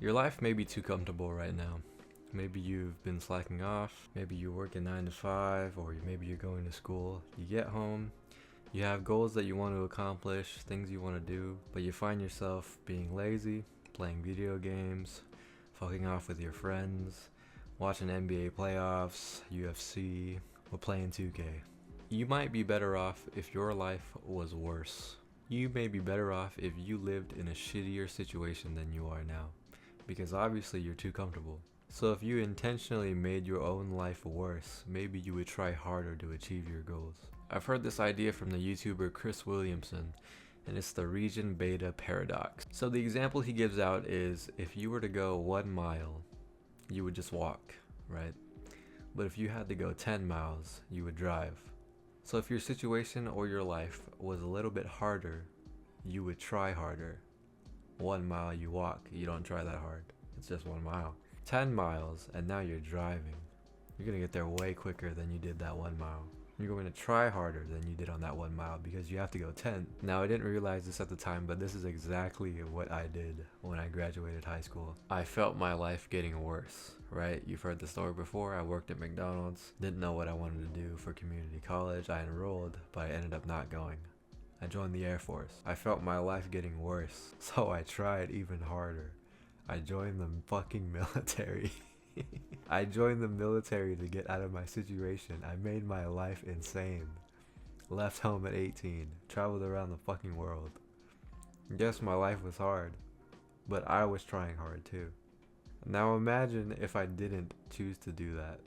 Your life may be too comfortable right now. Maybe you've been slacking off, maybe you're working 9 to 5, or maybe you're going to school. You get home, you have goals that you want to accomplish, things you want to do, but you find yourself being lazy, playing video games, fucking off with your friends, watching NBA playoffs, UFC, or playing 2K. You might be better off if your life was worse. You may be better off if you lived in a shittier situation than you are now, because obviously you're too comfortable. So if you intentionally made your own life worse, maybe you would try harder to achieve your goals. I've heard this idea from the YouTuber Chris Williamson, and it's the region beta paradox. So the example he gives out is if you were to go 1 mile, you would just walk, right? But if you had to go 10 miles, you would drive. So if your situation or your life was a little bit harder, you would try harder. 1 mile you walk, you don't try that hard. It's just 1 mile. 10 miles, and now you're driving. You're gonna get there way quicker than you did that 1 mile. You're going to try harder than you did on that 1 mile because you have to go 10. Now, I didn't realize this at the time, but this is exactly what I did when I graduated high school. I felt my life getting worse, right? You've heard the story before. I worked at McDonald's, didn't know what I wanted to do for community college. I enrolled, but I ended up not going. I joined the Air Force. I felt my life getting worse, so I tried even harder. I joined the fucking military. I joined the military to get out of my situation. I made my life insane. Left home at 18. Traveled around the fucking world. Yes, my life was hard, but I was trying hard too. Now imagine if I didn't choose to do that.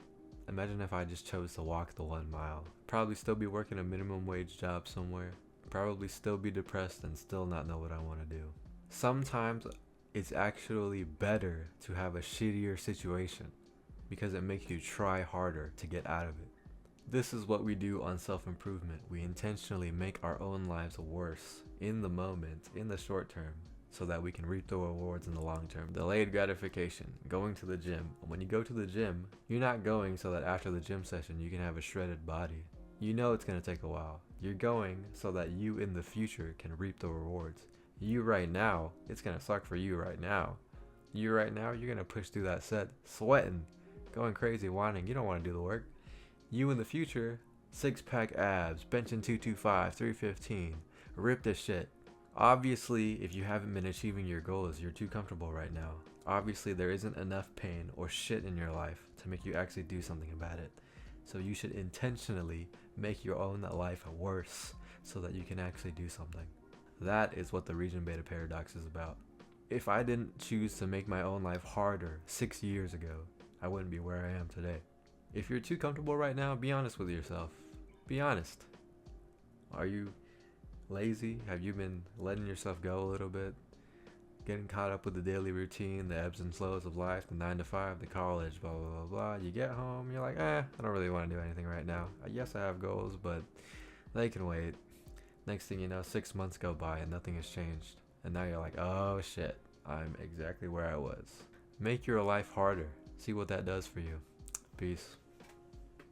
Imagine if I just chose to walk the 1 mile. Probably still be working a minimum wage job somewhere. Probably still be depressed and still not know what I want to do. Sometimes it's actually better to have a shittier situation because it makes you try harder to get out of it. This is what we do on self-improvement. We intentionally make our own lives worse in the moment, in the short term, so that we can reap the rewards in the long term. Delayed gratification, going to the gym. When you go to the gym, you're not going so that after the gym session you can have a shredded body. You know it's going to take a while. You're going so that you in the future can reap the rewards. You right now, it's gonna suck for you right now. You right now, you're gonna push through that set, sweating, going crazy, whining. You don't wanna do the work. You in the future, 6-pack abs, benching 225, 315, rip this shit. Obviously, if you haven't been achieving your goals, you're too comfortable right now. Obviously, there isn't enough pain or shit in your life to make you actually do something about it. So you should intentionally make your own life worse so that you can actually do something. That is what the region beta paradox is about. If I didn't choose to make my own life harder 6 years ago, I wouldn't be where I am today. If you're too comfortable right now, be honest with yourself. Be honest. Are you lazy? Have you been letting yourself go a little bit? Getting caught up with the daily routine, the ebbs and flows of life, the 9 to 5, the college, blah, blah, blah, blah. You get home, you're like, I don't really want to do anything right now. Yes, I have goals, but they can wait. Next thing you know, 6 months go by and nothing has changed. And now you're like, oh shit, I'm exactly where I was. Make your life harder. See what that does for you. Peace.